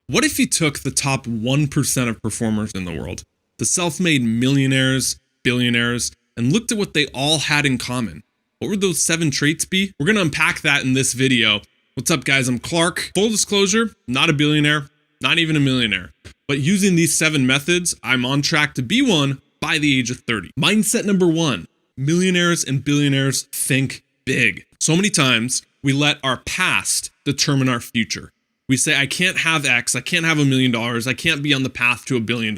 What if you took the top 1% of performers in the world, the self-made millionaires, billionaires, and looked at what they all had in common? What would those 7 traits be? We're going to unpack that in this video. What's up, guys? I'm Clark. Full disclosure, not a billionaire, not even a millionaire. But using these 7 methods, I'm on track to be one by the age of 30. Mindset number 1, millionaires and billionaires think big. So many times we let our past determine our future. We say, I can't have X, I can't have $1 million, I can't be on the path to $1 billion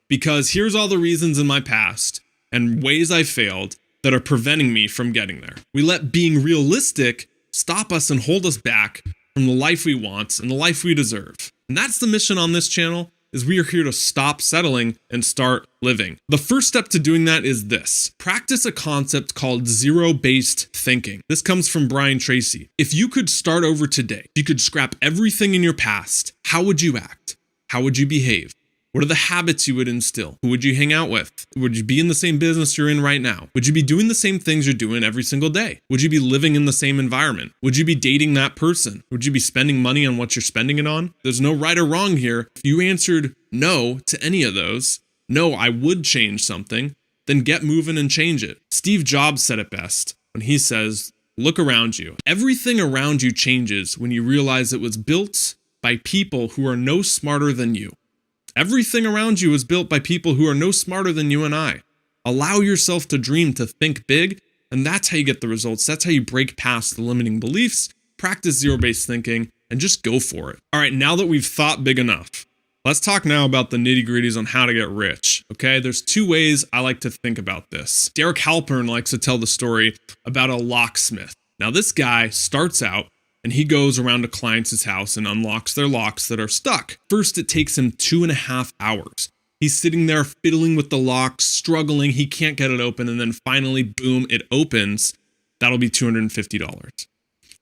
because here's all the reasons in my past and ways I failed that are preventing me from getting there. We let being realistic stop us and hold us back from the life we want and the life we deserve. And that's the mission on this channel, is we are here to stop settling and start living. The first step to doing that is this. Practice a concept called zero-based thinking. This comes from Brian Tracy. If you could start over today, you could scrap everything in your past, how would you act? How would you behave? What are the habits you would instill? Who would you hang out with? Would you be in the same business you're in right now? Would you be doing the same things you're doing every single day? Would you be living in the same environment? Would you be dating that person? Would you be spending money on what you're spending it on? There's no right or wrong here. If you answered no to any of those, no, I would change something, then get moving and change it. Steve Jobs said it best when he says, look around you. Everything around you changes when you realize it was built by people who are no smarter than you. Everything around you is built by people who are no smarter than you and I. Allow yourself to dream, to think big, and that's how you get the results. That's how you break past the limiting beliefs, practice zero-based thinking, and just go for it. All right, now that we've thought big enough, let's talk now about the nitty-gritties on how to get rich, okay? There's 2 ways I like to think about this. Derek Halpern likes to tell the story about a locksmith. Now, this guy starts out and he goes around to clients' house and unlocks their locks that are stuck. First, it takes him 2.5 hours. He's sitting there fiddling with the lock, struggling, he can't get it open, and then finally, boom, it opens. That'll be $250.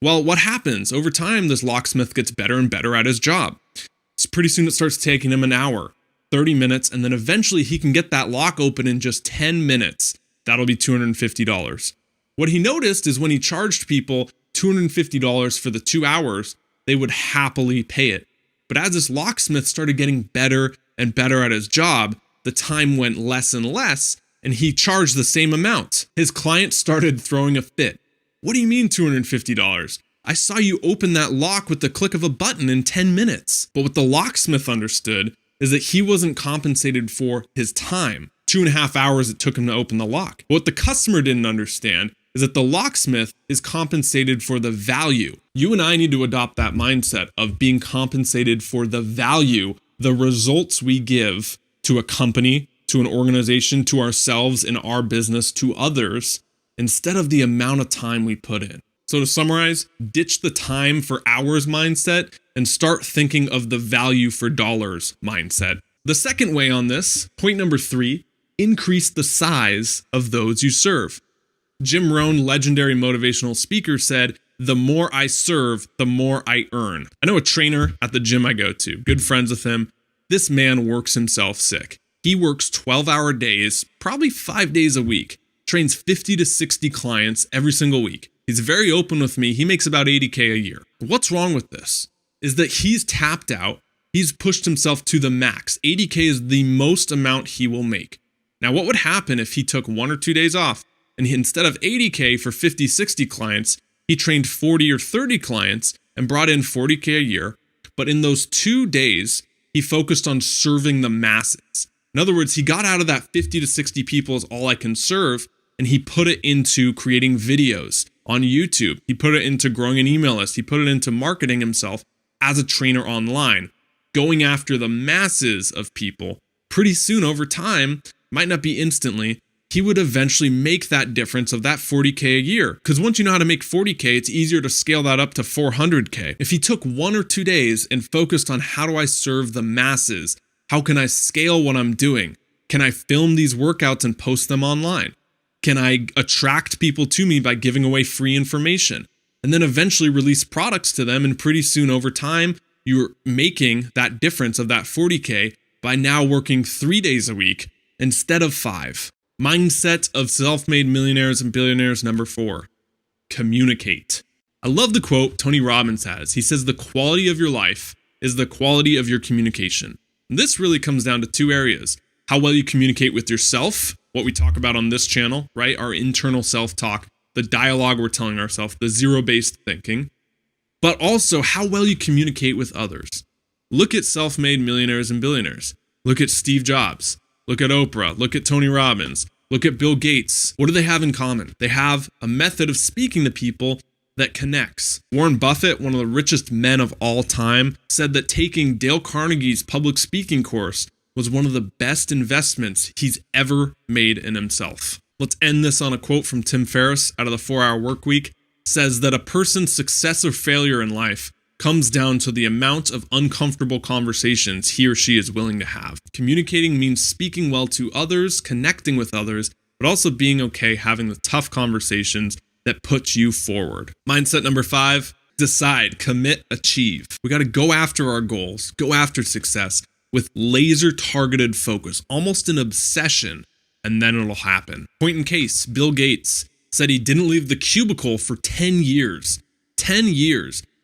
Well, what happens? Over time, this locksmith gets better and better at his job. So pretty soon it starts taking him an hour, 30 minutes, and then eventually he can get that lock open in just 10 minutes. That'll be $250. What he noticed is when he charged people $250 for the 2 hours, they would happily pay it. But as this locksmith started getting better and better at his job, the time went less and less, and he charged the same amount. His client started throwing a fit. What do you mean $250? I saw you open that lock with the click of a button in 10 minutes. But what the locksmith understood is that he wasn't compensated for his time. 2.5 hours it took him to open the lock. But what the customer didn't understand is that the locksmith is compensated for the value. You and I need to adopt that mindset of being compensated for the value, the results we give to a company, to an organization, to ourselves, in our business, to others, instead of the amount of time we put in. So to summarize, ditch the time for hours mindset and start thinking of the value for dollars mindset. The second way on this, point number 3, increase the size of those you serve. Jim Rohn, legendary motivational speaker, said, the more I serve, the more I earn. I know a trainer at the gym I go to, good friends with him. This man works himself sick. He works 12-hour days, probably 5 days a week, trains 50 to 60 clients every single week. He's very open with me. He makes about $80K a year. What's wrong with this? Is that he's tapped out. He's pushed himself to the max. $80K is the most amount he will make. Now, what would happen if he took 1 or 2 days off and instead of $80K for 50, 60 clients, he trained 40 or 30 clients and brought in $40K a year. But in those 2 days, he focused on serving the masses. In other words, he got out of that 50 to 60 people is all I can serve, and he put it into creating videos on YouTube. He put it into growing an email list. He put it into marketing himself as a trainer online, going after the masses of people. Pretty soon over time, might not be instantly, he would eventually make that difference of that 40K a year. Because once you know how to make 40K, it's easier to scale that up to 400K. If he took 1 or 2 days and focused on how do I serve the masses? How can I scale what I'm doing? Can I film these workouts and post them online? Can I attract people to me by giving away free information? And then eventually release products to them, and pretty soon over time, you're making that difference of that 40K by now working 3 days a week instead of 5. Mindset of self-made millionaires and billionaires number 4, communicate. I love the quote Tony Robbins has. He says, the quality of your life is the quality of your communication. And this really comes down to two areas: how well you communicate with yourself, what we talk about on this channel, right? Our internal self-talk, the dialogue we're telling ourselves, the zero-based thinking, but also how well you communicate with others. Look at self-made millionaires and billionaires. Look at Steve Jobs. Look at Oprah. Look at Tony Robbins. Look at Bill Gates. What do they have in common? They have a method of speaking to people that connects. Warren Buffett, one of the richest men of all time, said that taking Dale Carnegie's public speaking course was one of the best investments he's ever made in himself. Let's end this on a quote from Tim Ferriss out of the 4-Hour Workweek. Says that a person's success or failure in life comes down to the amount of uncomfortable conversations he or she is willing to have. Communicating means speaking well to others, connecting with others, but also being okay having the tough conversations that put you forward. Mindset number 5, decide, commit, achieve. We got to go after our goals, go after success with laser targeted focus, almost an obsession, and then it'll happen. Point in case, Bill Gates said he didn't leave the cubicle for 10 years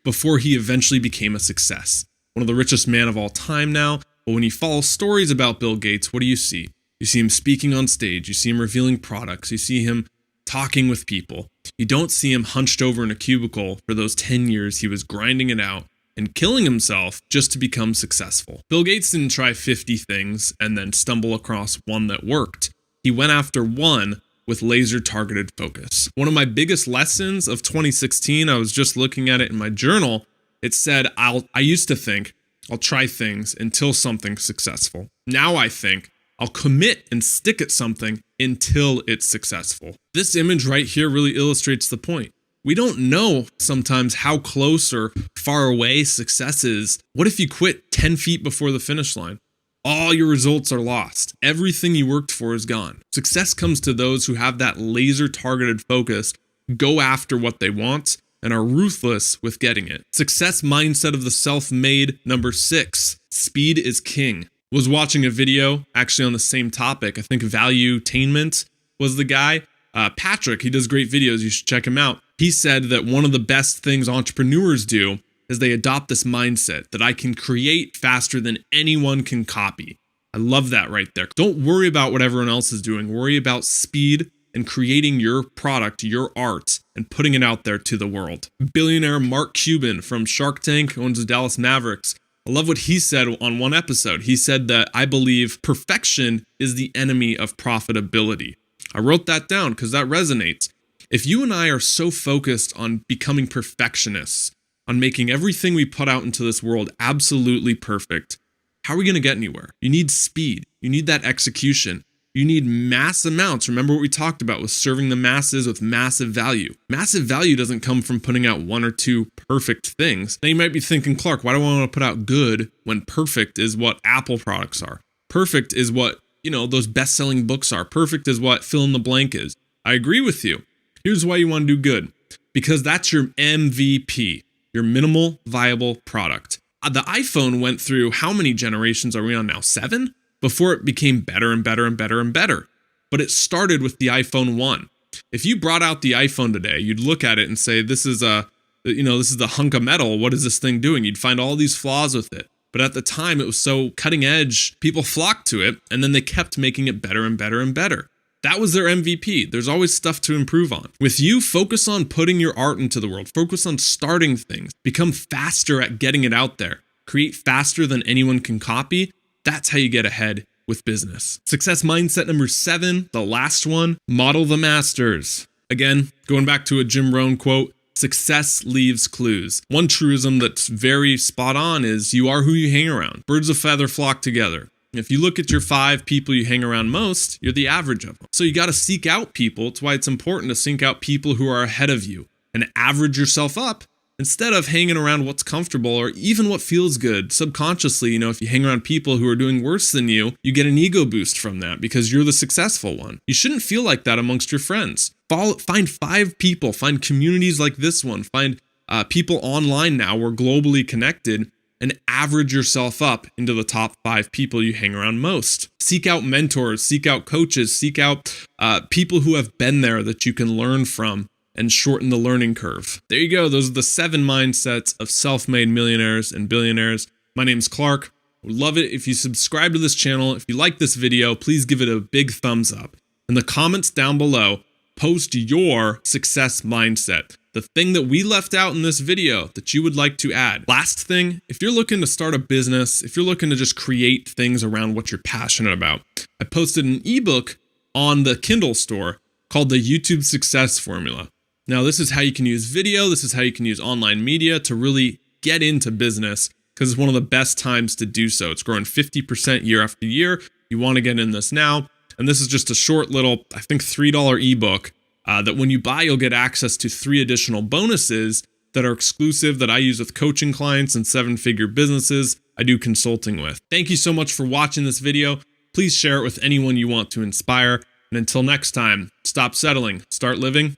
before he eventually became a success. One of the richest men of all time now, but when you follow stories about Bill Gates, what do you see? You see him speaking on stage, you see him revealing products, you see him talking with people. You don't see him hunched over in a cubicle for those 10 years he was grinding it out and killing himself just to become successful. Bill Gates didn't try 50 things and then stumble across one that worked. He went after one with laser targeted focus. One of my biggest lessons of 2016, I was just looking at it in my journal. It said, I used to think I'll try things until something's successful. Now I think I'll commit and stick at something until it's successful. This image right here really illustrates the point. We don't know sometimes how close or far away success is. What if you quit 10 feet before the finish line? All your results are lost. Everything you worked for is gone. Success comes to those who have that laser targeted focus, go after what they want, and are ruthless with getting it. Success mindset of the self-made number 6, speed is king. Was watching a video actually on the same topic. I think Valuetainment was the guy. Patrick, he does great videos. You should check him out. He said that one of the best things entrepreneurs do is they adopt this mindset that I can create faster than anyone can copy. I love that right there. Don't worry about what everyone else is doing. Worry about speed and creating your product, your art, and putting it out there to the world. Billionaire Mark Cuban from Shark Tank, owns the Dallas Mavericks. I love what he said on one episode. He said that I believe perfection is the enemy of profitability. I wrote that down because that resonates. If you and I are so focused on becoming perfectionists, on making everything we put out into this world absolutely perfect, how are we going to get anywhere? You need speed. You need that execution. You need mass amounts. Remember what we talked about with serving the masses with massive value. Massive value doesn't come from putting out 1 or 2 perfect things. Now you might be thinking, Clark, why do I want to put out good when perfect is what Apple products are? Perfect is what, those best-selling books are. Perfect is what fill in the blank is. I agree with you. Here's why you want to do good. Because that's your MVP. Your minimal viable product. The iPhone went through, how many generations are we on now? 7? Before it became better and better and better and better. But it started with the iPhone 1. If you brought out the iPhone today, you'd look at it and say, this is the hunk of metal. What is this thing doing? You'd find all these flaws with it. But at the time, it was so cutting edge, people flocked to it, and then they kept making it better and better and better. That was their MVP. There's always stuff to improve on. With you, focus on putting your art into the world. Focus on starting things. Become faster at getting it out there. Create faster than anyone can copy. That's how you get ahead with business. Success mindset number 7, the last one, model the masters. Again, going back to a Jim Rohn quote, success leaves clues. One truism that's very spot on is you are who you hang around. Birds of a feather flock together. If you look at your 5 people you hang around most, you're the average of them. So you got to seek out people. It's why it's important to seek out people who are ahead of you and average yourself up instead of hanging around what's comfortable or even what feels good. Subconsciously, if you hang around people who are doing worse than you get an ego boost from that because you're the successful one. You shouldn't feel like that amongst your friends. Find 5 people, find communities like this one, find people online now. We're globally connected. And average yourself up into the top 5 people you hang around most. Seek out mentors, seek out coaches, seek out people who have been there that you can learn from and shorten the learning curve. There you go. Those are the 7 mindsets of self-made millionaires and billionaires. My name's Clark. I would love it if you subscribe to this channel. If you like this video, please give it a big thumbs up. In the comments down below, post your success mindset, the thing that we left out in this video that you would like to add. Last thing, if you're looking to start a business, if you're looking to just create things around what you're passionate about, I posted an ebook on the Kindle store called the YouTube Success Formula. Now, this is how you can use video. This is how you can use online media to really get into business, because it's one of the best times to do so. It's growing 50% year after year. You want to get in this now. And this is just a short little, I think, $3 ebook that when you buy, you'll get access to 3 additional bonuses that are exclusive that I use with coaching clients and 7-figure businesses I do consulting with. Thank you so much for watching this video. Please share it with anyone you want to inspire. And until next time, stop settling, start living.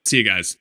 See you guys.